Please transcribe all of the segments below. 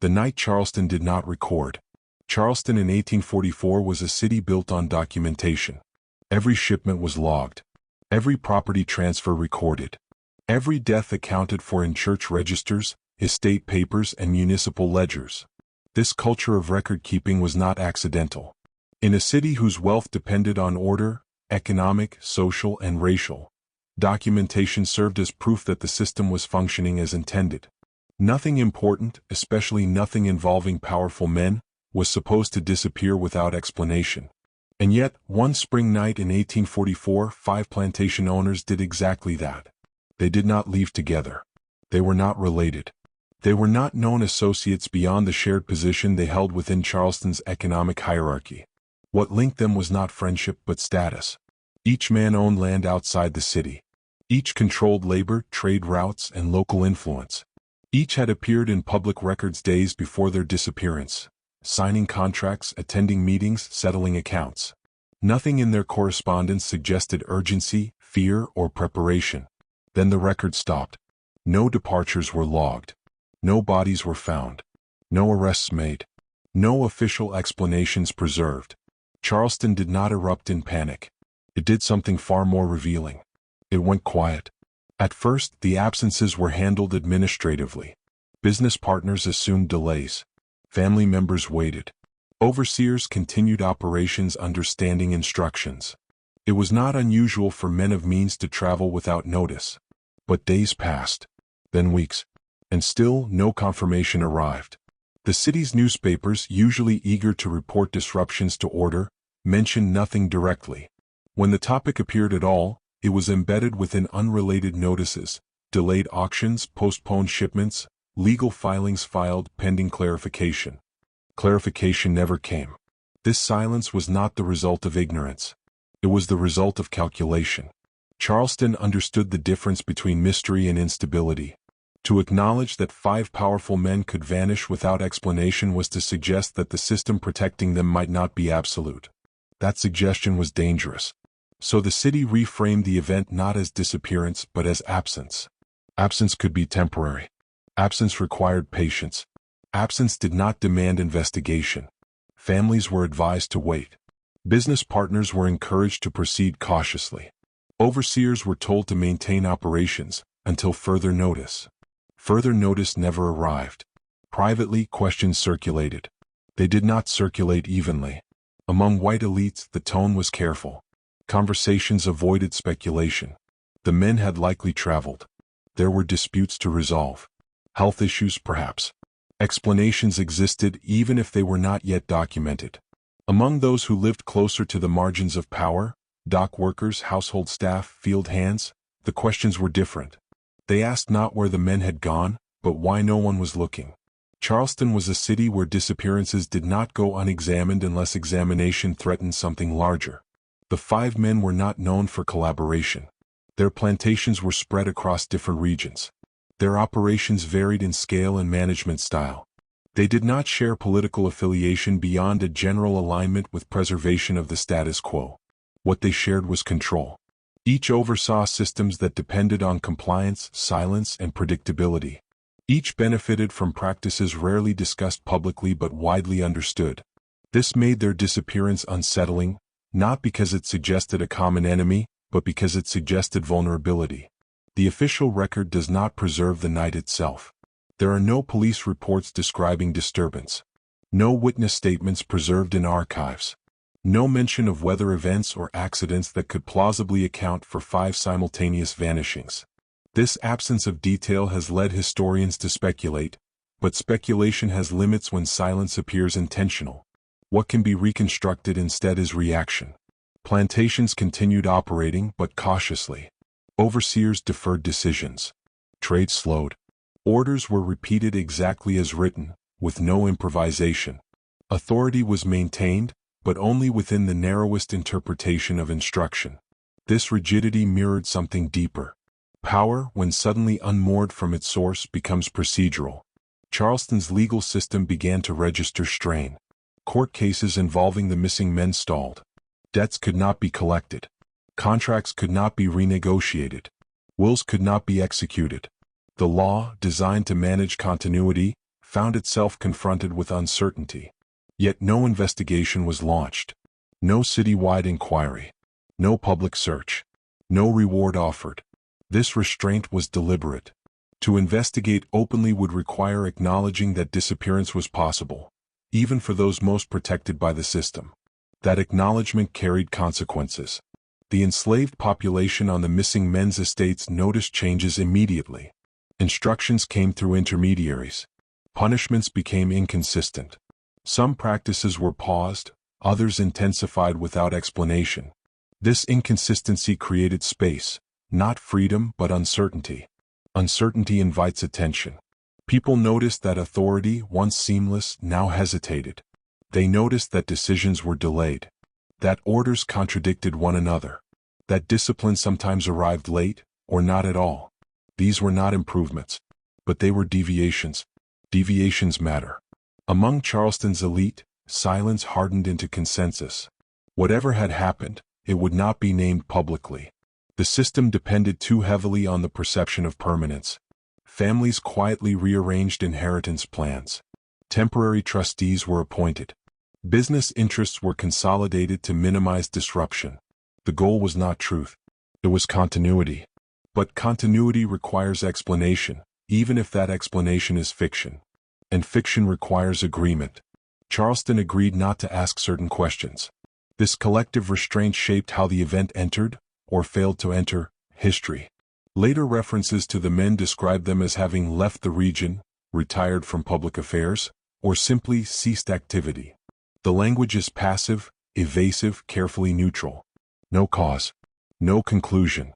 The night Charleston did not record. Charleston in 1844 was a city built on documentation. Every shipment was logged. Every property transfer recorded. Every death accounted for in church registers, estate papers, and municipal ledgers. This culture of record-keeping was not accidental. In a city whose wealth depended on order, economic, social, and racial, documentation served as proof that the system was functioning as intended. Nothing important, especially nothing involving powerful men, was supposed to disappear without explanation. And yet, one spring night in 1844, 5 plantation owners did exactly that. They did not leave together. They were not related. They were not known associates beyond the shared position they held within Charleston's economic hierarchy. What linked them was not friendship but status. Each man owned land outside the city. Each controlled labor, trade routes, and local influence. Each had appeared in public records days before their disappearance, signing contracts, attending meetings, settling accounts. Nothing in their correspondence suggested urgency, fear, or preparation. Then the record stopped. No departures were logged. No bodies were found. No arrests made. No official explanations preserved. Charleston did not erupt in panic. It did something far more revealing. It went quiet. At first, the absences were handled administratively. Business partners assumed delays. Family members waited. Overseers continued operations under standing instructions. It was not unusual for men of means to travel without notice. But days passed, then weeks, and still no confirmation arrived. The city's newspapers, usually eager to report disruptions to order, mentioned nothing directly. When the topic appeared at all, it was embedded within unrelated notices, delayed auctions, postponed shipments, legal filings filed pending clarification. Clarification never came. This silence was not the result of ignorance. It was the result of calculation. Charleston understood the difference between mystery and instability. To acknowledge that 5 powerful men could vanish without explanation was to suggest that the system protecting them might not be absolute. That suggestion was dangerous. So the city reframed the event not as disappearance but as absence. Absence could be temporary. Absence required patience. Absence did not demand investigation. Families were advised to wait. Business partners were encouraged to proceed cautiously. Overseers were told to maintain operations until further notice. Further notice never arrived. Privately, questions circulated. They did not circulate evenly. Among white elites, the tone was careful. Conversations avoided speculation. The men had likely traveled. There were disputes to resolve. Health issues, perhaps. Explanations existed even if they were not yet documented. Among those who lived closer to the margins of power, dock workers, household staff, field hands, the questions were different. They asked not where the men had gone, but why no one was looking. Charleston was a city where disappearances did not go unexamined unless examination threatened something larger. The 5 men were not known for collaboration. Their plantations were spread across different regions. Their operations varied in scale and management style. They did not share political affiliation beyond a general alignment with preservation of the status quo. What they shared was control. Each oversaw systems that depended on compliance, silence, and predictability. Each benefited from practices rarely discussed publicly but widely understood. This made their disappearance unsettling, not because it suggested a common enemy, but because it suggested vulnerability. The official record does not preserve the night itself. There are no police reports describing disturbance. No witness statements preserved in archives. No mention of weather events or accidents that could plausibly account for 5 simultaneous vanishings. This absence of detail has led historians to speculate, but speculation has limits when silence appears intentional. What can be reconstructed instead is reaction. Plantations continued operating, but cautiously. Overseers deferred decisions. Trade slowed. Orders were repeated exactly as written, with no improvisation. Authority was maintained, but only within the narrowest interpretation of instruction. This rigidity mirrored something deeper. Power, when suddenly unmoored from its source, becomes procedural. Charleston's legal system began to register strain. Court cases involving the missing men stalled. Debts could not be collected. Contracts could not be renegotiated. Wills could not be executed. The law, designed to manage continuity, found itself confronted with uncertainty. Yet no investigation was launched. No citywide inquiry. No public search. No reward offered. This restraint was deliberate. To investigate openly would require acknowledging that disappearance was possible, even for those most protected by the system. That acknowledgement carried consequences. The enslaved population on the missing men's estates noticed changes immediately. Instructions came through intermediaries. Punishments became inconsistent. Some practices were paused, others intensified without explanation. This inconsistency created space, not freedom but uncertainty. Uncertainty invites attention. People noticed that authority, once seamless, now hesitated. They noticed that decisions were delayed, that orders contradicted one another, that discipline sometimes arrived late, or not at all. These were not improvements, but they were deviations. Deviations matter. Among Charleston's elite, silence hardened into consensus. Whatever had happened, it would not be named publicly. The system depended too heavily on the perception of permanence. Families quietly rearranged inheritance plans. Temporary trustees were appointed. Business interests were consolidated to minimize disruption. The goal was not truth. It was continuity. But continuity requires explanation, even if that explanation is fiction. And fiction requires agreement. Charleston agreed not to ask certain questions. This collective restraint shaped how the event entered, or failed to enter, history. Later references to the men described them as having left the region, retired from public affairs, or simply ceased activity. The language is passive, evasive, carefully neutral. No cause. No conclusion.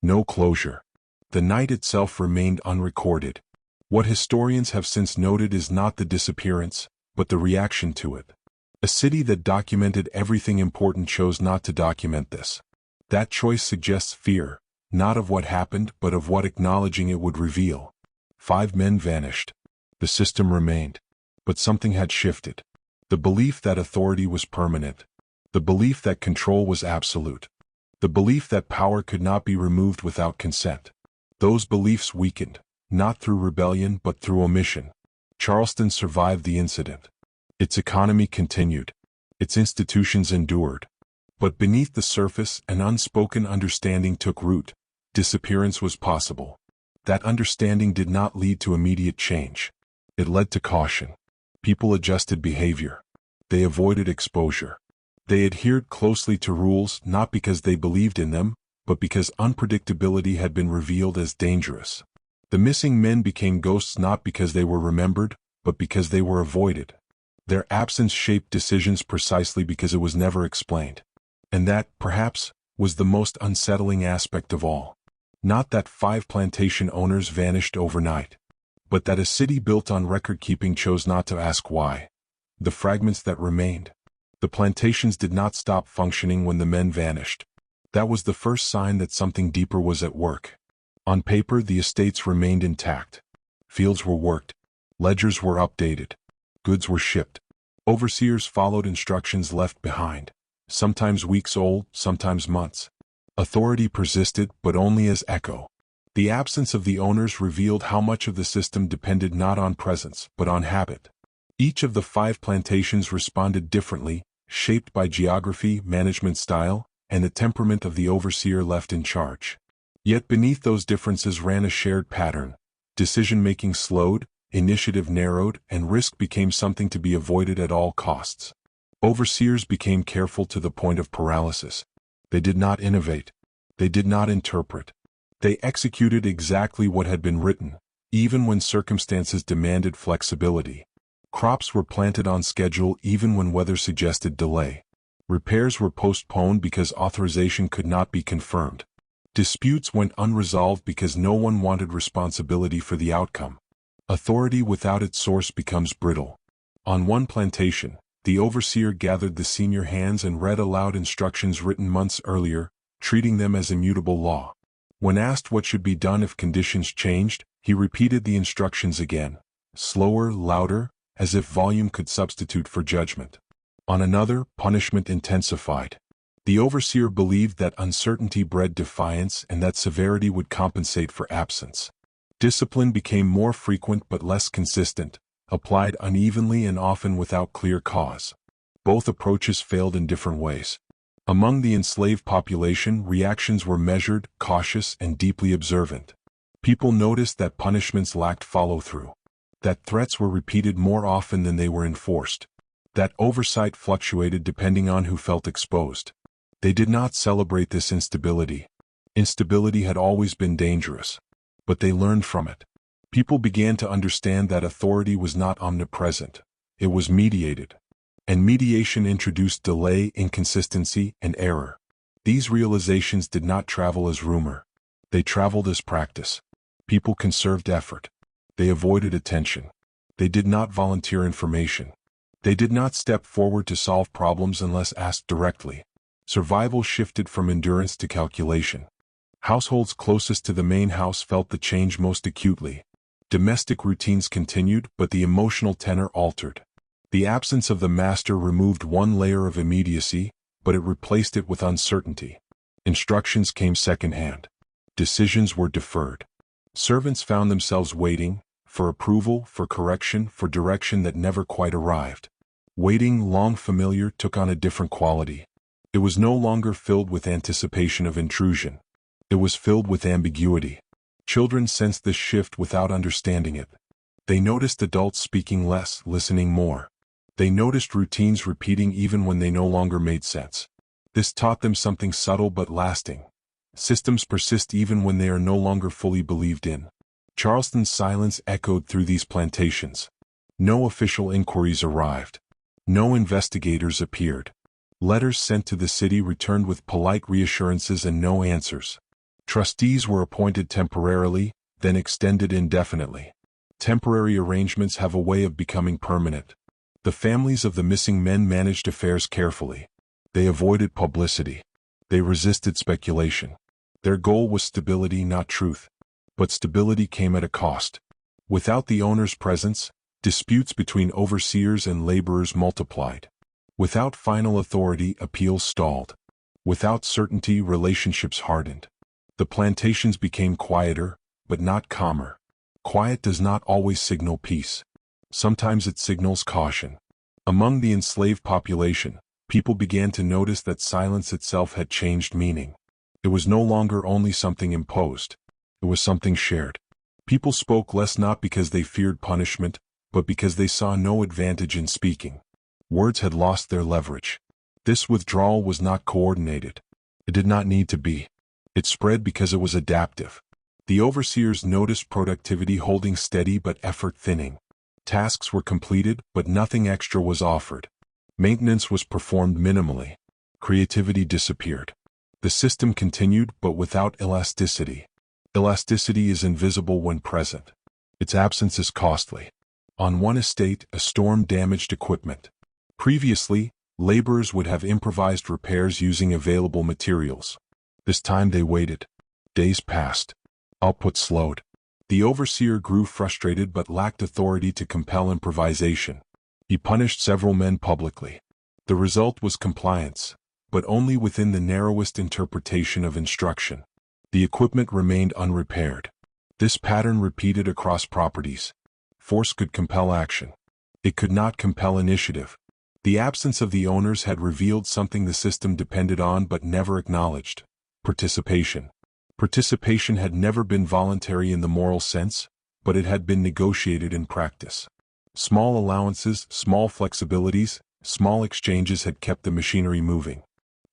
No closure. The night itself remained unrecorded. What historians have since noted is not the disappearance, but the reaction to it. A city that documented everything important chose not to document this. That choice suggests fear, not of what happened but of what acknowledging it would reveal. 5 men vanished. The system remained. But something had shifted. The belief that authority was permanent. The belief that control was absolute. The belief that power could not be removed without consent. Those beliefs weakened, not through rebellion but through omission. Charleston survived the incident. Its economy continued. Its institutions endured. But beneath the surface, an unspoken understanding took root. Disappearance was possible. That understanding did not lead to immediate change. It led to caution. People adjusted behavior. They avoided exposure. They adhered closely to rules not because they believed in them, but because unpredictability had been revealed as dangerous. The missing men became ghosts not because they were remembered, but because they were avoided. Their absence shaped decisions precisely because it was never explained. And that, perhaps, was the most unsettling aspect of all. Not that 5 plantation owners vanished overnight, but that a city built on record-keeping chose not to ask why. The fragments that remained. The plantations did not stop functioning when the men vanished. That was the first sign that something deeper was at work. On paper, the estates remained intact. Fields were worked. Ledgers were updated. Goods were shipped. Overseers followed instructions left behind. Sometimes weeks old, sometimes months. Authority persisted, but only as echo. The absence of the owners revealed how much of the system depended not on presence, but on habit. Each of the 5 plantations responded differently, shaped by geography, management style, and the temperament of the overseer left in charge. Yet beneath those differences ran a shared pattern. Decision-making slowed, initiative narrowed, and risk became something to be avoided at all costs. Overseers became careful to the point of paralysis. They did not innovate. They did not interpret. They executed exactly what had been written, even when circumstances demanded flexibility. Crops were planted on schedule even when weather suggested delay. Repairs were postponed because authorization could not be confirmed. Disputes went unresolved because no one wanted responsibility for the outcome. Authority without its source becomes brittle. On one plantation, the overseer gathered the senior hands and read aloud instructions written months earlier, treating them as immutable law. When asked what should be done if conditions changed, he repeated the instructions again, slower, louder, as if volume could substitute for judgment. On another, punishment intensified. The overseer believed that uncertainty bred defiance and that severity would compensate for absence. Discipline became more frequent but less consistent, applied unevenly and often without clear cause. Both approaches failed in different ways. Among the enslaved population, reactions were measured, cautious, and deeply observant. People noticed that punishments lacked follow-through, that threats were repeated more often than they were enforced, that oversight fluctuated depending on who felt exposed. They did not celebrate this instability. Instability had always been dangerous, but they learned from it. People began to understand that authority was not omnipresent. It was mediated. And mediation introduced delay, inconsistency, and error. These realizations did not travel as rumor. They traveled as practice. People conserved effort. They avoided attention. They did not volunteer information. They did not step forward to solve problems unless asked directly. Survival shifted from endurance to calculation. Households closest to the main house felt the change most acutely. Domestic routines continued, but the emotional tenor altered. The absence of the master removed one layer of immediacy, but it replaced it with uncertainty. Instructions came secondhand. Decisions were deferred. Servants found themselves waiting, for approval, for correction, for direction that never quite arrived. Waiting, long familiar, took on a different quality. It was no longer filled with anticipation of intrusion. It was filled with ambiguity. Children sensed this shift without understanding it. They noticed adults speaking less, listening more. They noticed routines repeating even when they no longer made sense. This taught them something subtle but lasting. Systems persist even when they are no longer fully believed in. Charleston's silence echoed through these plantations. No official inquiries arrived. No investigators appeared. Letters sent to the city returned with polite reassurances and no answers. Trustees were appointed temporarily, then extended indefinitely. Temporary arrangements have a way of becoming permanent. The families of the missing men managed affairs carefully. They avoided publicity. They resisted speculation. Their goal was stability, not truth. But stability came at a cost. Without the owner's presence, disputes between overseers and laborers multiplied. Without final authority, appeals stalled. Without certainty, relationships hardened. The plantations became quieter, but not calmer. Quiet does not always signal peace. Sometimes it signals caution. Among the enslaved population, people began to notice that silence itself had changed meaning. It was no longer only something imposed. It was something shared. People spoke less not because they feared punishment, but because they saw no advantage in speaking. Words had lost their leverage. This withdrawal was not coordinated. It did not need to be. It spread because it was adaptive. The overseers noticed productivity holding steady but effort thinning. Tasks were completed, but nothing extra was offered. Maintenance was performed minimally. Creativity disappeared. The system continued, but without elasticity. Elasticity is invisible when present. Its absence is costly. On one estate, a storm damaged equipment. Previously, laborers would have improvised repairs using available materials. This time they waited. Days passed. Output slowed. The overseer grew frustrated but lacked authority to compel improvisation. He punished several men publicly. The result was compliance, but only within the narrowest interpretation of instruction. The equipment remained unrepaired. This pattern repeated across properties. Force could compel action. It could not compel initiative. The absence of the owners had revealed something the system depended on but never acknowledged: participation. Participation had never been voluntary in the moral sense, but it had been negotiated in practice. Small allowances, small flexibilities, small exchanges had kept the machinery moving.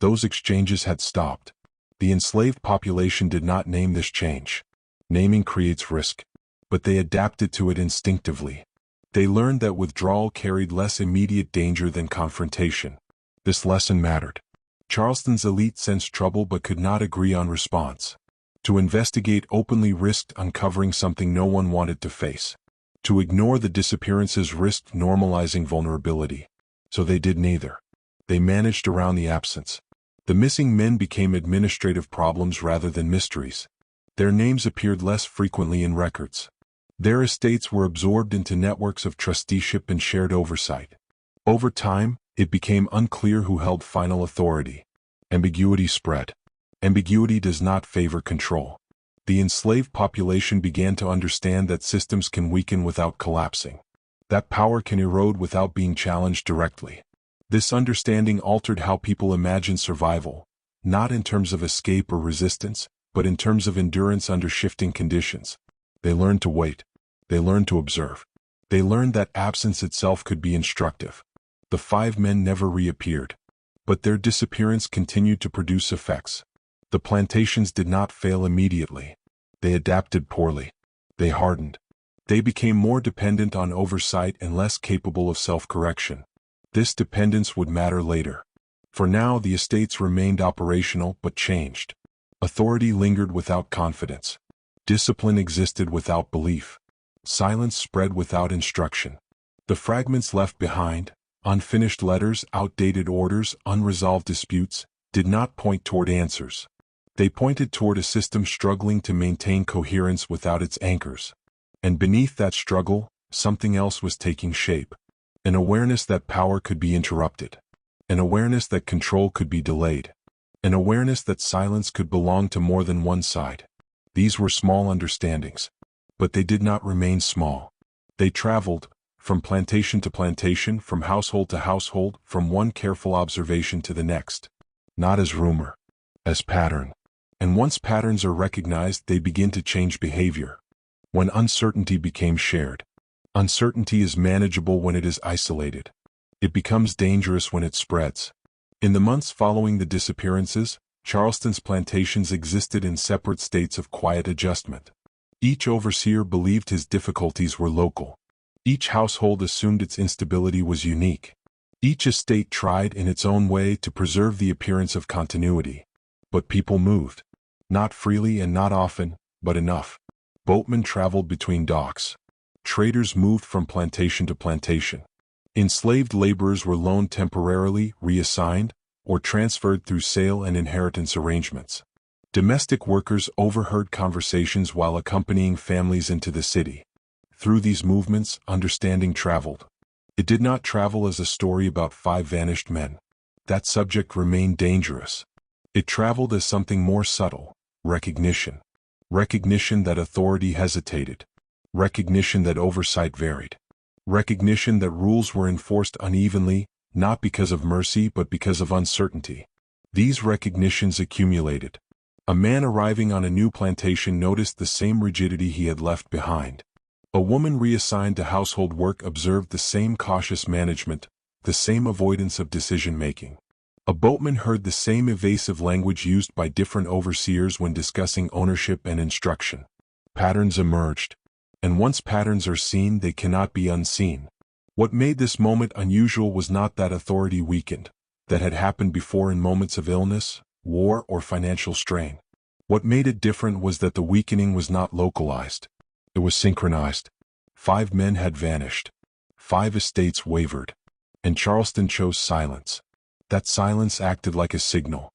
Those exchanges had stopped. The enslaved population did not name this change. Naming creates risk. But they adapted to it instinctively. They learned that withdrawal carried less immediate danger than confrontation. This lesson mattered. Charleston's elite sensed trouble but could not agree on response. To investigate openly risked uncovering something no one wanted to face. To ignore the disappearances risked normalizing vulnerability. So they did neither. They managed around the absence. The missing men became administrative problems rather than mysteries. Their names appeared less frequently in records. Their estates were absorbed into networks of trusteeship and shared oversight. Over time, it became unclear who held final authority. Ambiguity spread. Ambiguity does not favor control. The enslaved population began to understand that systems can weaken without collapsing. That power can erode without being challenged directly. This understanding altered how people imagine survival, not in terms of escape or resistance, but in terms of endurance under shifting conditions. They learned to wait. They learned to observe. They learned that absence itself could be instructive. The 5 men never reappeared, but their disappearance continued to produce effects. The plantations did not fail immediately. They adapted poorly. They hardened. They became more dependent on oversight and less capable of self-correction. This dependence would matter later. For now, the estates remained operational but changed. Authority lingered without confidence. Discipline existed without belief. Silence spread without instruction. The fragments left behind, unfinished letters, outdated orders, unresolved disputes, did not point toward answers. They pointed toward a system struggling to maintain coherence without its anchors. And beneath that struggle, something else was taking shape. An awareness that power could be interrupted. An awareness that control could be delayed. An awareness that silence could belong to more than one side. These were small understandings. But they did not remain small. They traveled, from plantation to plantation, from household to household, from one careful observation to the next. Not as rumor, as pattern. And once patterns are recognized, they begin to change behavior. When uncertainty became shared. Uncertainty is manageable when it is isolated. It becomes dangerous when it spreads. In the months following the disappearances, Charleston's plantations existed in separate states of quiet adjustment. Each overseer believed his difficulties were local. Each household assumed its instability was unique. Each estate tried in its own way to preserve the appearance of continuity. But people moved. Not freely and not often, but enough. Boatmen traveled between docks. Traders moved from plantation to plantation. Enslaved laborers were loaned temporarily, reassigned, or transferred through sale and inheritance arrangements. Domestic workers overheard conversations while accompanying families into the city. Through these movements, understanding traveled. It did not travel as a story about 5 vanished men. That subject remained dangerous. It traveled as something more subtle, recognition. Recognition that authority hesitated. Recognition that oversight varied. Recognition that rules were enforced unevenly, not because of mercy but because of uncertainty. These recognitions accumulated. A man arriving on a new plantation noticed the same rigidity he had left behind. A woman reassigned to household work observed the same cautious management, the same avoidance of decision-making. A boatman heard the same evasive language used by different overseers when discussing ownership and instruction. Patterns emerged. And once patterns are seen, they cannot be unseen. What made this moment unusual was not that authority weakened, that had happened before in moments of illness, war, or financial strain. What made it different was that the weakening was not localized. It was synchronized. 5 men had vanished. 5 estates wavered. And Charleston chose silence. That silence acted like a signal.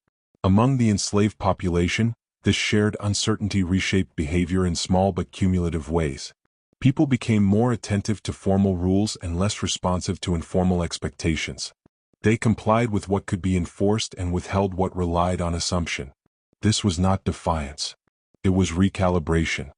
Among the enslaved population, this shared uncertainty reshaped behavior in small but cumulative ways. People became more attentive to formal rules and less responsive to informal expectations. They complied with what could be enforced and withheld what relied on assumption. This was not defiance. It was recalibration.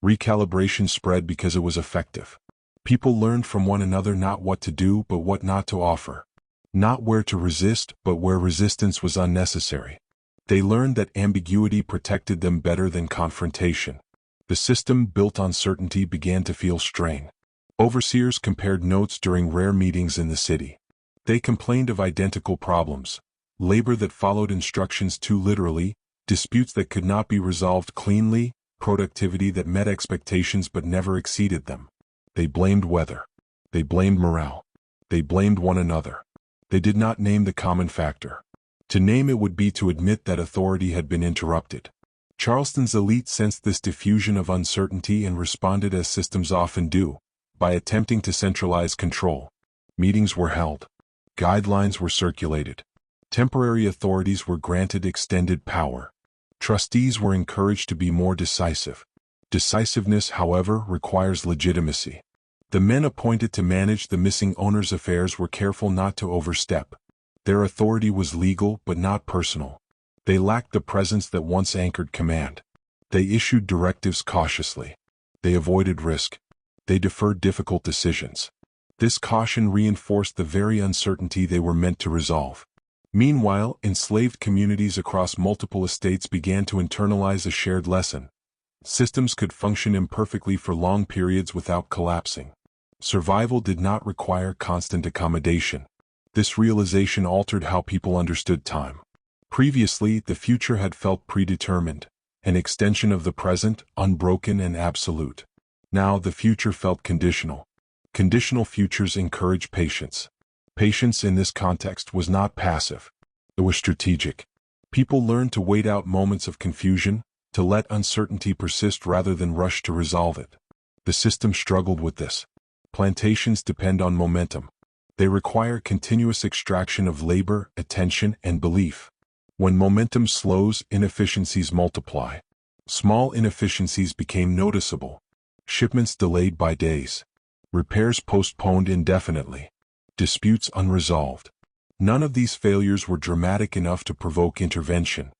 Recalibration spread because it was effective. People learned from one another not what to do but what not to offer. Not where to resist but where resistance was unnecessary. They learned that ambiguity protected them better than confrontation. The system built on certainty began to feel strain. Overseers compared notes during rare meetings in the city. They complained of identical problems, labor that followed instructions too literally, disputes that could not be resolved cleanly, productivity that met expectations but never exceeded them. They blamed weather. They blamed morale. They blamed one another. They did not name the common factor. To name it would be to admit that authority had been interrupted. Charleston's elite sensed this diffusion of uncertainty and responded as systems often do, by attempting to centralize control. Meetings were held. Guidelines were circulated. Temporary authorities were granted extended power. Trustees were encouraged to be more decisive. Decisiveness, however, requires legitimacy. The men appointed to manage the missing owner's affairs were careful not to overstep. Their authority was legal but not personal. They lacked the presence that once anchored command. They issued directives cautiously. They avoided risk. They deferred difficult decisions. This caution reinforced the very uncertainty they were meant to resolve. Meanwhile, enslaved communities across multiple estates began to internalize a shared lesson. Systems could function imperfectly for long periods without collapsing. Survival did not require constant accommodation. This realization altered how people understood time. Previously, the future had felt predetermined, an extension of the present, unbroken and absolute. Now the future felt conditional. Conditional futures encourage patience. Patience in this context was not passive. It was strategic. People learned to wait out moments of confusion, to let uncertainty persist rather than rush to resolve it. The system struggled with this. Plantations depend on momentum. They require continuous extraction of labor, attention, and belief. When momentum slows, inefficiencies multiply. Small inefficiencies became noticeable. Shipments delayed by days. Repairs postponed indefinitely. Disputes unresolved. None of these failures were dramatic enough to provoke intervention.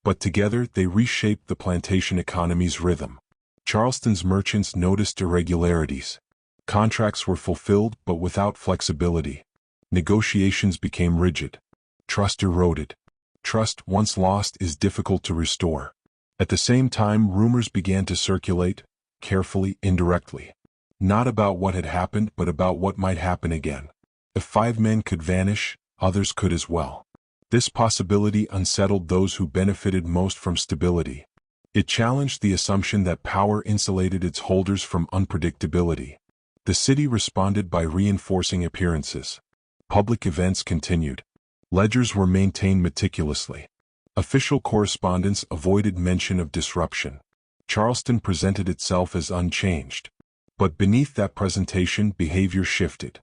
But together they reshaped the plantation economy's rhythm. Charleston's merchants noticed irregularities. Contracts were fulfilled but without flexibility. Negotiations became rigid. Trust eroded. Trust, once lost, is difficult to restore. At the same time, rumors began to circulate, carefully, indirectly. Not about what had happened, but about what might happen again. If 5 men could vanish, others could as well. This possibility unsettled those who benefited most from stability. It challenged the assumption that power insulated its holders from unpredictability. The city responded by reinforcing appearances. Public events continued. Ledgers were maintained meticulously. Official correspondence avoided mention of disruption. Charleston presented itself as unchanged. But beneath that presentation, behavior shifted.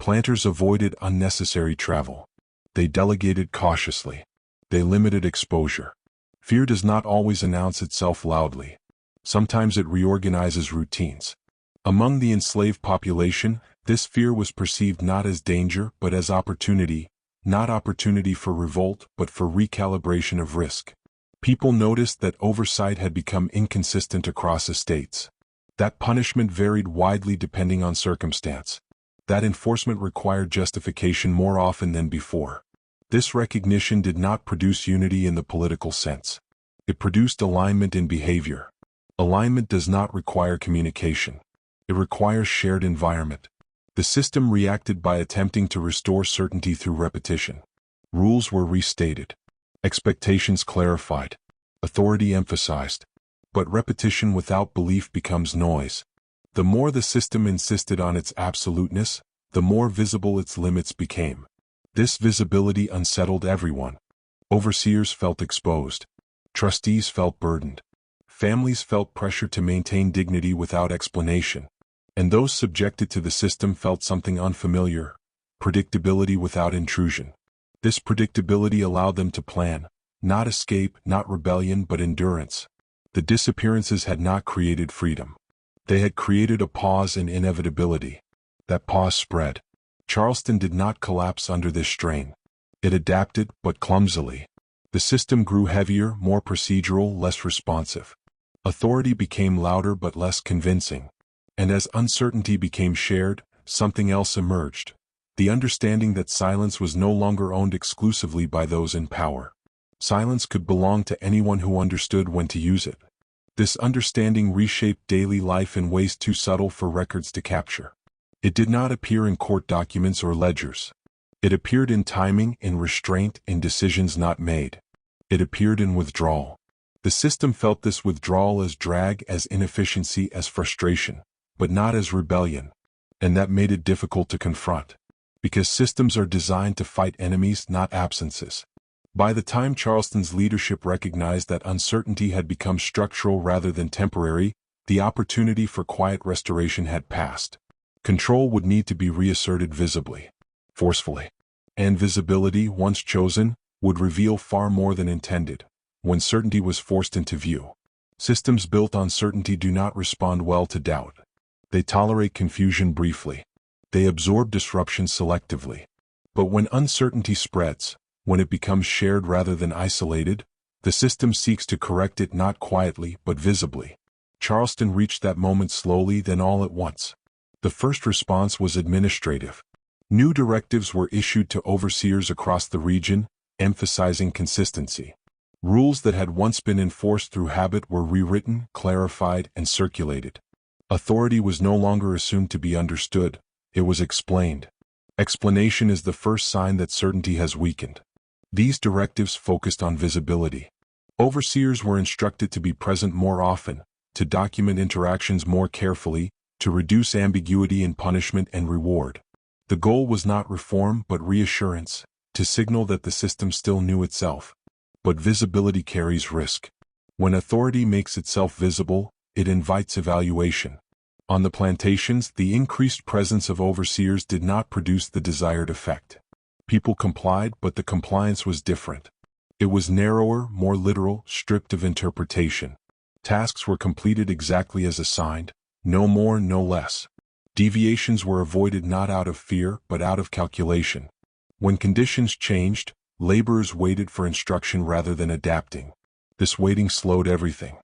Planters avoided unnecessary travel. They delegated cautiously. They limited exposure. Fear does not always announce itself loudly. Sometimes it reorganizes routines. Among the enslaved population, this fear was perceived not as danger but as opportunity, not opportunity for revolt but for recalibration of risk. People noticed that oversight had become inconsistent across estates. That punishment varied widely depending on circumstance. That enforcement required justification more often than before. This recognition did not produce unity in the political sense. It produced alignment in behavior. Alignment does not require communication. It requires shared environment. The system reacted by attempting to restore certainty through repetition. Rules were restated. Expectations clarified. Authority emphasized. But repetition without belief becomes noise. The more the system insisted on its absoluteness, the more visible its limits became. This visibility unsettled everyone. Overseers felt exposed. Trustees felt burdened. Families felt pressure to maintain dignity without explanation. And those subjected to the system felt something unfamiliar, predictability without intrusion. This predictability allowed them to plan, not escape, not rebellion, but endurance. The disappearances had not created freedom. They had created a pause in inevitability. That pause spread. Charleston did not collapse under this strain. It adapted, but clumsily. The system grew heavier, more procedural, less responsive. Authority became louder but less convincing. And as uncertainty became shared, something else emerged. The understanding that silence was no longer owned exclusively by those in power. Silence could belong to anyone who understood when to use it. This understanding reshaped daily life in ways too subtle for records to capture. It did not appear in court documents or ledgers. It appeared in timing, in restraint, in decisions not made. It appeared in withdrawal. The system felt this withdrawal as drag, as inefficiency, as frustration, but not as rebellion. And that made it difficult to confront. Because systems are designed to fight enemies, not absences. By the time Charleston's leadership recognized that uncertainty had become structural rather than temporary, the opportunity for quiet restoration had passed. Control would need to be reasserted visibly, forcefully. And visibility, once chosen, would reveal far more than intended, when certainty was forced into view. Systems built on certainty do not respond well to doubt. They tolerate confusion briefly. They absorb disruption selectively. But when uncertainty spreads, when it becomes shared rather than isolated, the system seeks to correct it not quietly but visibly. Charleston reached that moment slowly, then all at once. The first response was administrative. New directives were issued to overseers across the region, emphasizing consistency. Rules that had once been enforced through habit were rewritten, clarified, and circulated. Authority was no longer assumed to be understood, it was explained. Explanation is the first sign that certainty has weakened. These directives focused on visibility. Overseers were instructed to be present more often, to document interactions more carefully, to reduce ambiguity in punishment and reward. The goal was not reform but reassurance, to signal that the system still knew itself. But visibility carries risk. When authority makes itself visible, it invites evaluation. On the plantations, the increased presence of overseers did not produce the desired effect. People complied, but the compliance was different. It was narrower, more literal, stripped of interpretation. Tasks were completed exactly as assigned, no more, no less. Deviations were avoided not out of fear, but out of calculation. When conditions changed, laborers waited for instruction rather than adapting. This waiting slowed everything.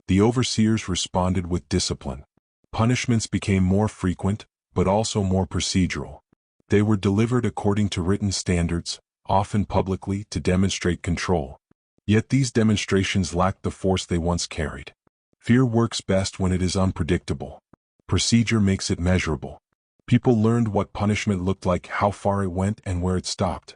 The overseers responded with discipline. Punishments became more frequent, but also more procedural. They were delivered according to written standards, often publicly, to demonstrate control. Yet these demonstrations lacked the force they once carried. Fear works best when it is unpredictable. Procedure makes it measurable. People learned what punishment looked like, how far it went, and where it stopped.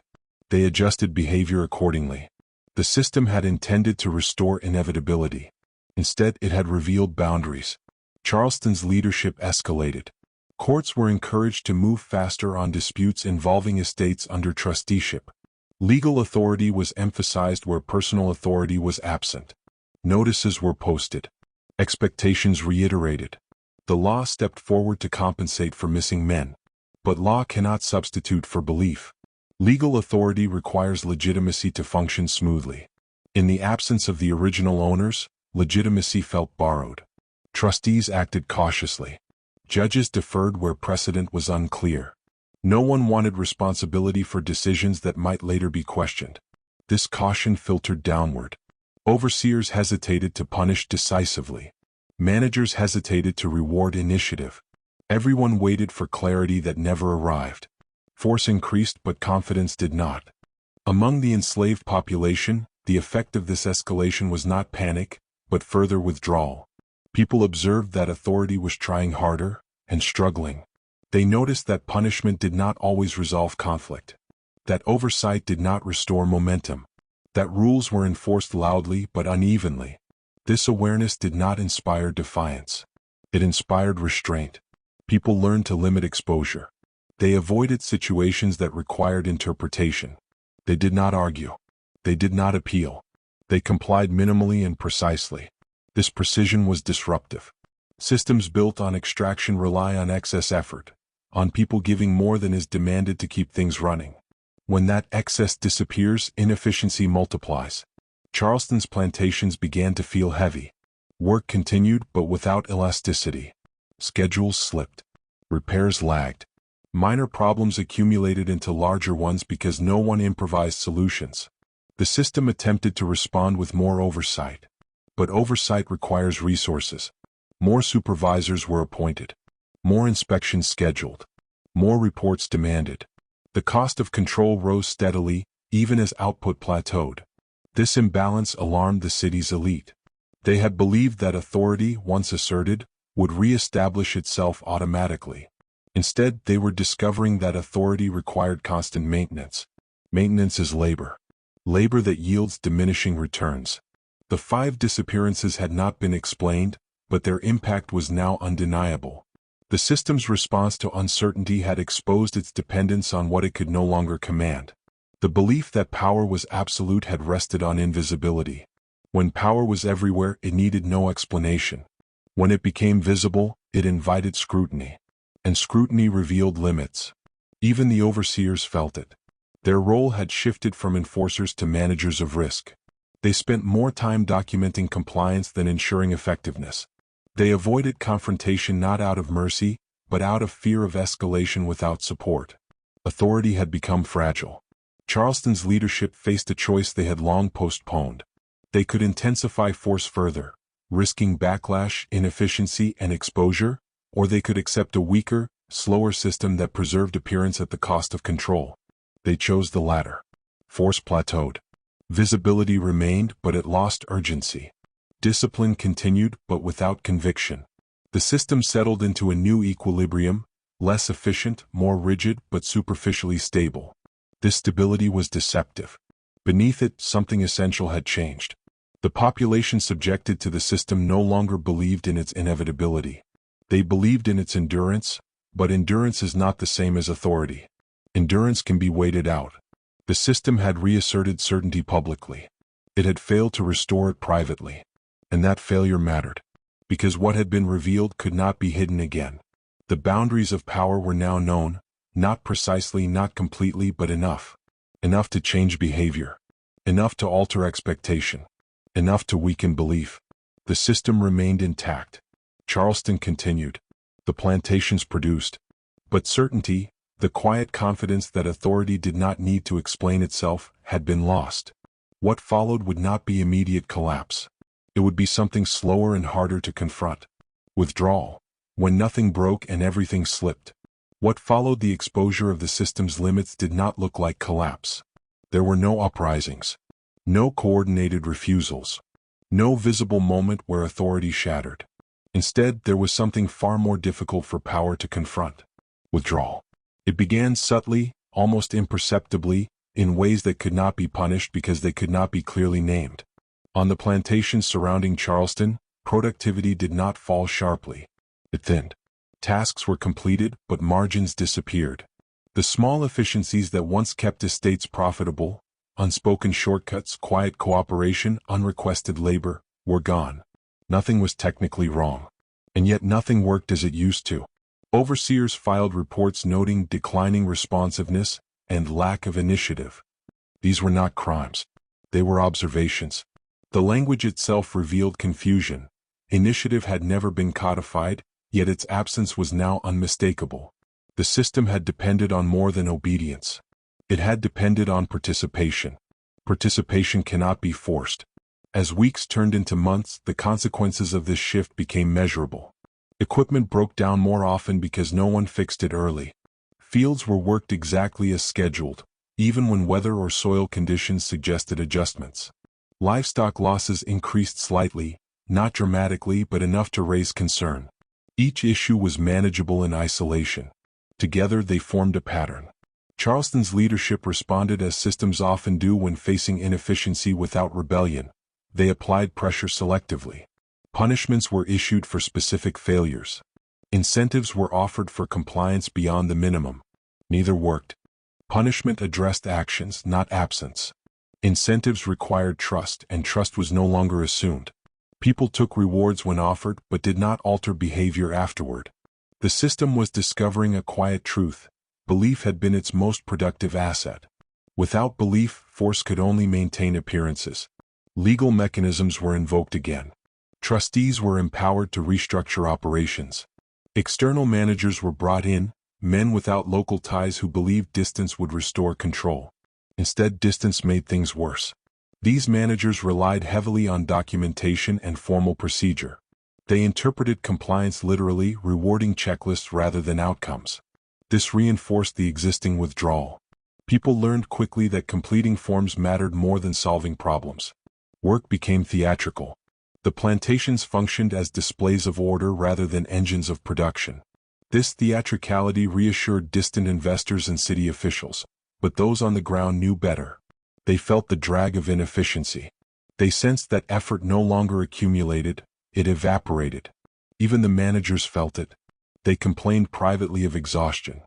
They adjusted behavior accordingly. The system had intended to restore inevitability. Instead, it had revealed boundaries. Charleston's leadership escalated. Courts were encouraged to move faster on disputes involving estates under trusteeship. Legal authority was emphasized where personal authority was absent. Notices were posted. Expectations reiterated. The law stepped forward to compensate for missing men. But law cannot substitute for belief. Legal authority requires legitimacy to function smoothly. In the absence of the original owners, legitimacy felt borrowed. Trustees acted cautiously. Judges deferred where precedent was unclear. No one wanted responsibility for decisions that might later be questioned. This caution filtered downward. Overseers hesitated to punish decisively. Managers hesitated to reward initiative. Everyone waited for clarity that never arrived. Force increased, but confidence did not. Among the enslaved population, the effect of this escalation was not panic, but further withdrawal. People observed that authority was trying harder and struggling. They noticed that punishment did not always resolve conflict, that oversight did not restore momentum, that rules were enforced loudly but unevenly. This awareness did not inspire defiance. It inspired restraint. People learned to limit exposure. They avoided situations that required interpretation. They did not argue. They did not appeal. They complied minimally and precisely. This precision was disruptive. Systems built on extraction rely on excess effort, on people giving more than is demanded to keep things running. When that excess disappears, inefficiency multiplies. Charleston's plantations began to feel heavy. Work continued, but without elasticity. Schedules slipped. Repairs lagged. Minor problems accumulated into larger ones because no one improvised solutions. The system attempted to respond with more oversight. But oversight requires resources. More supervisors were appointed. More inspections scheduled. More reports demanded. The cost of control rose steadily, even as output plateaued. This imbalance alarmed the city's elite. They had believed that authority, once asserted, would re-establish itself automatically. Instead, they were discovering that authority required constant maintenance. Maintenance is labor. Labor that yields diminishing returns. The 5 disappearances had not been explained, but their impact was now undeniable. The system's response to uncertainty had exposed its dependence on what it could no longer command. The belief that power was absolute had rested on invisibility. When power was everywhere, it needed no explanation. When it became visible, it invited scrutiny. And scrutiny revealed limits. Even the overseers felt it. Their role had shifted from enforcers to managers of risk. They spent more time documenting compliance than ensuring effectiveness. They avoided confrontation not out of mercy, but out of fear of escalation without support. Authority had become fragile. Charleston's leadership faced a choice they had long postponed. They could intensify force further, risking backlash, inefficiency, and exposure, or they could accept a weaker, slower system that preserved appearance at the cost of control. They chose the latter. Force plateaued. Visibility remained, but it lost urgency. Discipline continued, but without conviction. The system settled into a new equilibrium, less efficient, more rigid, but superficially stable. This stability was deceptive. Beneath it, something essential had changed. The population subjected to the system no longer believed in its inevitability. They believed in its endurance, but endurance is not the same as authority. Endurance can be waited out. The system had reasserted certainty publicly. It had failed to restore it privately. And that failure mattered, because what had been revealed could not be hidden again. The boundaries of power were now known, not precisely, not completely, but enough. Enough to change behavior. Enough to alter expectation. Enough to weaken belief. The system remained intact. Charleston continued. The plantations produced. But certainty, the quiet confidence that authority did not need to explain itself, had been lost. What followed would not be immediate collapse. It would be something slower and harder to confront. Withdrawal. When nothing broke and everything slipped. What followed the exposure of the system's limits did not look like collapse. There were no uprisings. No coordinated refusals. No visible moment where authority shattered. Instead, there was something far more difficult for power to confront. Withdrawal. It began subtly, almost imperceptibly, in ways that could not be punished because they could not be clearly named. On the plantations surrounding Charleston, productivity did not fall sharply. It thinned. Tasks were completed, but margins disappeared. The small efficiencies that once kept estates profitable, unspoken shortcuts, quiet cooperation, unrequested labor, were gone. Nothing was technically wrong. And yet nothing worked as it used to. Overseers filed reports noting declining responsiveness and lack of initiative. These were not crimes. They were observations. The language itself revealed confusion. Initiative had never been codified, yet its absence was now unmistakable. The system had depended on more than obedience. It had depended on participation. Participation cannot be forced. As weeks turned into months, the consequences of this shift became measurable. Equipment broke down more often because no one fixed it early. Fields were worked exactly as scheduled, even when weather or soil conditions suggested adjustments. Livestock losses increased slightly, not dramatically but enough to raise concern. Each issue was manageable in isolation. Together they formed a pattern. Charleston's leadership responded as systems often do when facing inefficiency without rebellion. They applied pressure selectively. Punishments were issued for specific failures. Incentives were offered for compliance beyond the minimum. Neither worked. Punishment addressed actions, not absence. Incentives required trust, and trust was no longer assumed. People took rewards when offered, but did not alter behavior afterward. The system was discovering a quiet truth. Belief had been its most productive asset. Without belief, force could only maintain appearances. Legal mechanisms were invoked again. Trustees were empowered to restructure operations. External managers were brought in, men without local ties who believed distance would restore control. Instead, distance made things worse. These managers relied heavily on documentation and formal procedure. They interpreted compliance literally, rewarding checklists rather than outcomes. This reinforced the existing withdrawal. People learned quickly that completing forms mattered more than solving problems. Work became theatrical. The plantations functioned as displays of order rather than engines of production. This theatricality reassured distant investors and city officials, but those on the ground knew better. They felt the drag of inefficiency. They sensed that effort no longer accumulated, it evaporated. Even the managers felt it. They complained privately of exhaustion,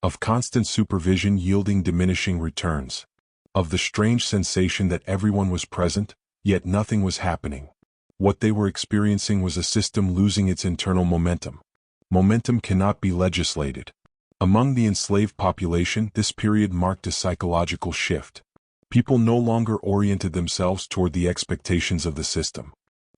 of constant supervision yielding diminishing returns, of the strange sensation that everyone was present, yet nothing was happening. What they were experiencing was a system losing its internal momentum. Momentum cannot be legislated. Among the enslaved population, this period marked a psychological shift. People no longer oriented themselves toward the expectations of the system.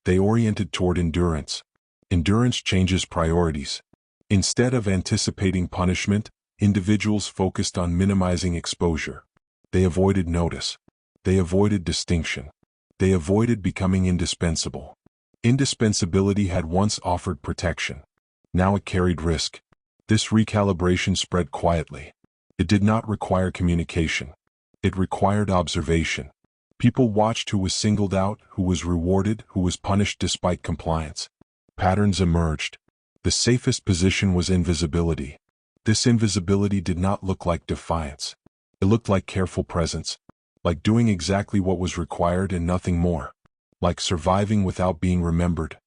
They oriented toward endurance. Endurance changes priorities. Instead of anticipating punishment, individuals focused on minimizing exposure. They avoided notice. They avoided distinction. They avoided becoming indispensable. Indispensability had once offered protection. Now it carried risk. This recalibration spread quietly. It did not require communication. It required observation. People watched who was singled out, who was rewarded, who was punished despite compliance. Patterns emerged. The safest position was invisibility. This invisibility did not look like defiance. It looked like careful presence, like doing exactly what was required and nothing more, like surviving without being remembered.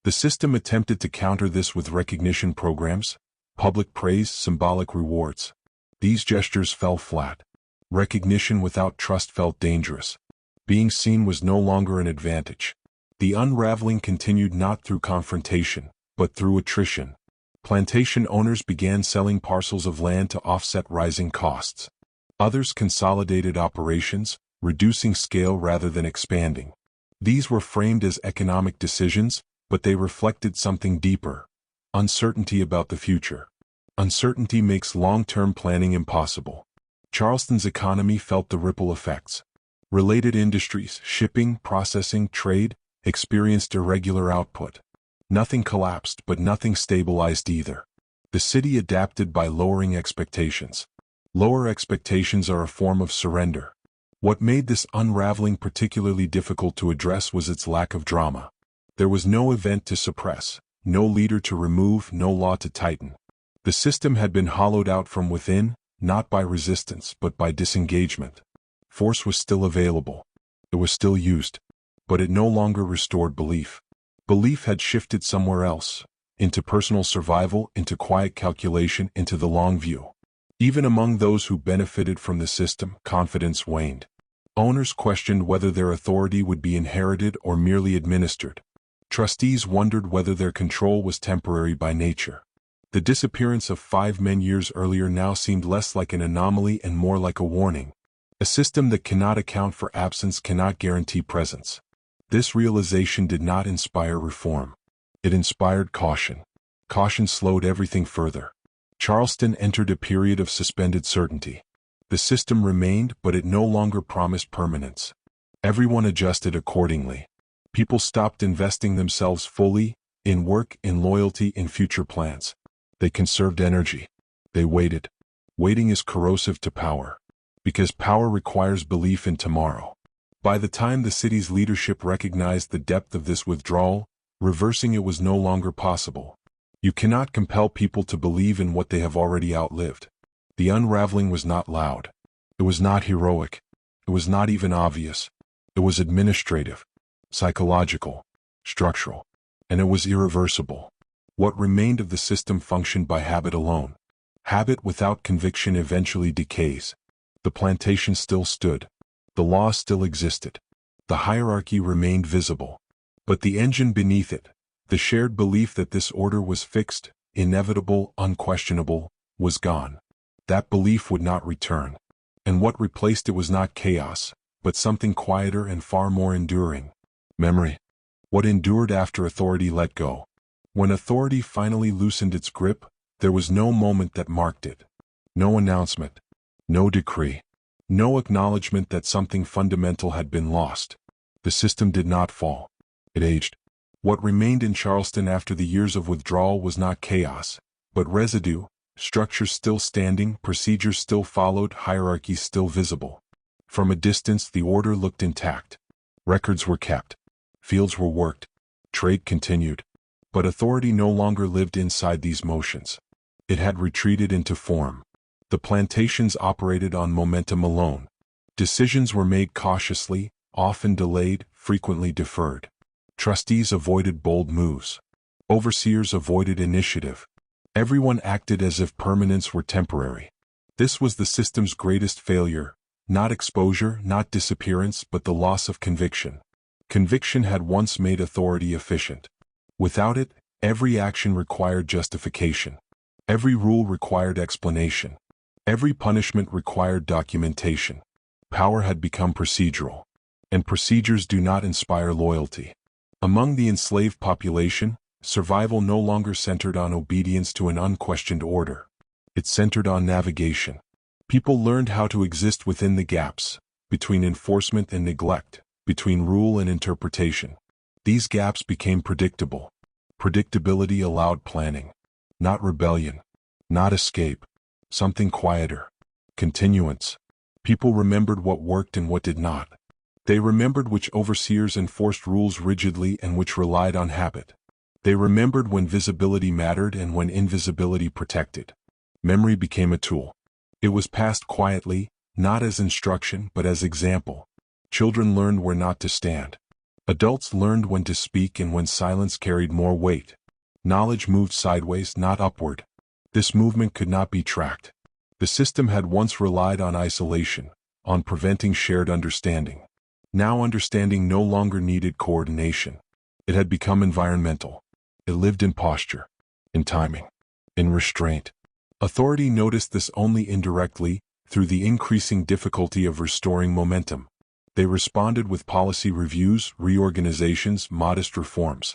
The system attempted to counter this with recognition programs, public praise, symbolic rewards. These gestures fell flat. Recognition without trust felt dangerous. Being seen was no longer an advantage. The unraveling continued not through confrontation, but through attrition. Plantation owners began selling parcels of land to offset rising costs. Others consolidated operations, reducing scale rather than expanding. These were framed as economic decisions, but they reflected something deeper: uncertainty about the future. Uncertainty makes long-term planning impossible. Charleston's economy felt the ripple effects. Related industries, shipping, processing, trade, experienced irregular output. Nothing collapsed, but nothing stabilized either. The city adapted by lowering expectations. Lower expectations are a form of surrender. What made this unraveling particularly difficult to address was its lack of drama. There was no event to suppress, no leader to remove, no law to tighten. The system had been hollowed out from within, not by resistance but by disengagement. Force was still available. It was still used. But it no longer restored belief. Belief had shifted somewhere else, into personal survival, into quiet calculation, into the long view. Even among those who benefited from the system, confidence waned. Owners questioned whether their authority would be inherited or merely administered. Trustees wondered whether their control was temporary by nature. The disappearance of 5 men years earlier now seemed less like an anomaly and more like a warning. A system that cannot account for absence cannot guarantee presence. This realization did not inspire reform. It inspired caution. Caution slowed everything further. Charleston entered a period of suspended certainty. The system remained, but it no longer promised permanence. Everyone adjusted accordingly. People stopped investing themselves fully, in work, in loyalty, in future plans. They conserved energy. They waited. Waiting is corrosive to power. Because power requires belief in tomorrow. By the time the city's leadership recognized the depth of this withdrawal, reversing it was no longer possible. You cannot compel people to believe in what they have already outlived. The unraveling was not loud. It was not heroic. It was not even obvious. It was administrative, psychological, structural, and it was irreversible. What remained of the system functioned by habit alone. Habit without conviction eventually decays. The plantation still stood. The law still existed. The hierarchy remained visible. But the engine beneath it, the shared belief that this order was fixed, inevitable, unquestionable, was gone. That belief would not return. And what replaced it was not chaos, but something quieter and far more enduring. Memory. What endured after authority let go. When authority finally loosened its grip, there was no moment that marked it. No announcement. No decree. No acknowledgement that something fundamental had been lost. The system did not fall. It aged. What remained in Charleston after the years of withdrawal was not chaos, but residue, structures still standing, procedures still followed, hierarchies still visible. From a distance the order looked intact. Records were kept. Fields were worked. Trade continued. But authority no longer lived inside these motions. It had retreated into form. The plantations operated on momentum alone. Decisions were made cautiously, often delayed, frequently deferred. Trustees avoided bold moves. Overseers avoided initiative. Everyone acted as if permanence were temporary. This was the system's greatest failure, not exposure, not disappearance, but the loss of conviction. Conviction had once made authority efficient. Without it, every action required justification. Every rule required explanation. Every punishment required documentation. Power had become procedural. And procedures do not inspire loyalty. Among the enslaved population, survival no longer centered on obedience to an unquestioned order. It centered on navigation. People learned how to exist within the gaps, between enforcement and neglect, between rule and interpretation. These gaps became predictable. Predictability allowed planning. Not rebellion. Not escape. Something quieter. Continuance. People remembered what worked and what did not. They remembered which overseers enforced rules rigidly and which relied on habit. They remembered when visibility mattered and when invisibility protected. Memory became a tool. It was passed quietly, not as instruction but as example. Children learned where not to stand. Adults learned when to speak and when silence carried more weight. Knowledge moved sideways, not upward. This movement could not be tracked. The system had once relied on isolation, on preventing shared understanding. Now understanding no longer needed coordination. It had become environmental. It lived in posture, in timing, in restraint. Authority noticed this only indirectly, through the increasing difficulty of restoring momentum. They responded with policy reviews, reorganizations, modest reforms.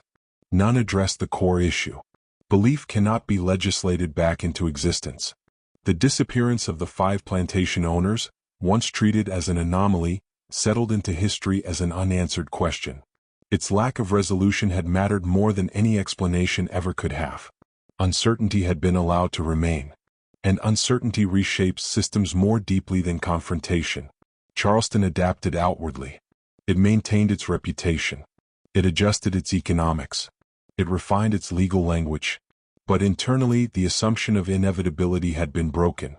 None addressed the core issue. Belief cannot be legislated back into existence. The disappearance of the 5 plantation owners, once treated as an anomaly, settled into history as an unanswered question. Its lack of resolution had mattered more than any explanation ever could have. Uncertainty had been allowed to remain. And uncertainty reshapes systems more deeply than confrontation. Charleston adapted outwardly. It maintained its reputation. It adjusted its economics. It refined its legal language. But internally, the assumption of inevitability had been broken.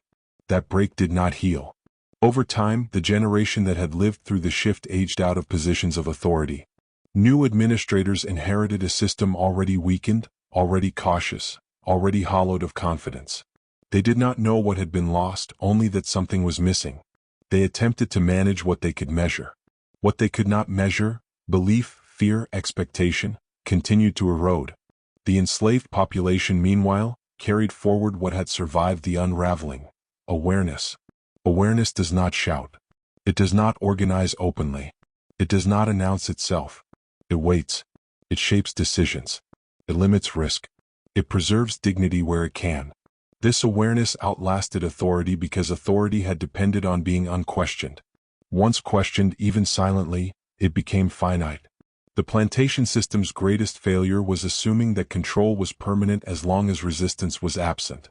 That break did not heal. Over time, the generation that had lived through the shift aged out of positions of authority. New administrators inherited a system already weakened, already cautious, already hollowed of confidence. They did not know what had been lost, only that something was missing. They attempted to manage what they could measure. What they could not measure, belief, fear, expectation, continued to erode. The enslaved population, meanwhile, carried forward what had survived the unraveling: awareness. Awareness does not shout. It does not organize openly. It does not announce itself. It waits. It shapes decisions. It limits risk. It preserves dignity where it can. This awareness outlasted authority because authority had depended on being unquestioned. Once questioned, even silently, it became finite. The plantation system's greatest failure was assuming that control was permanent as long as resistance was absent.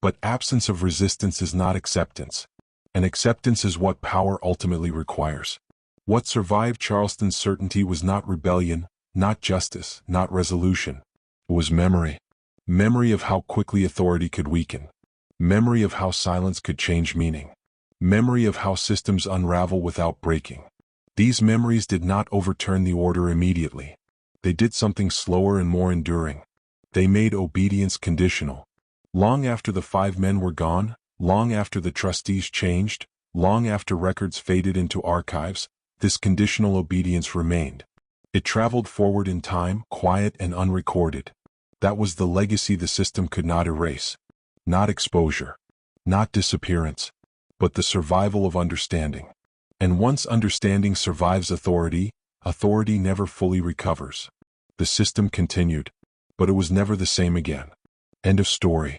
But absence of resistance is not acceptance. And acceptance is what power ultimately requires. What survived Charleston's certainty was not rebellion, not justice, not resolution. It was memory. Memory of how quickly authority could weaken. Memory of how silence could change meaning. Memory of how systems unravel without breaking. These memories did not overturn the order immediately. They did something slower and more enduring. They made obedience conditional. Long after the 5 men were gone, long after the trustees changed, long after records faded into archives, this conditional obedience remained. It traveled forward in time, quiet and unrecorded. That was the legacy the system could not erase. Not exposure. Not disappearance. But the survival of understanding. And once understanding survives authority, authority never fully recovers. The system continued, but it was never the same again. End of story.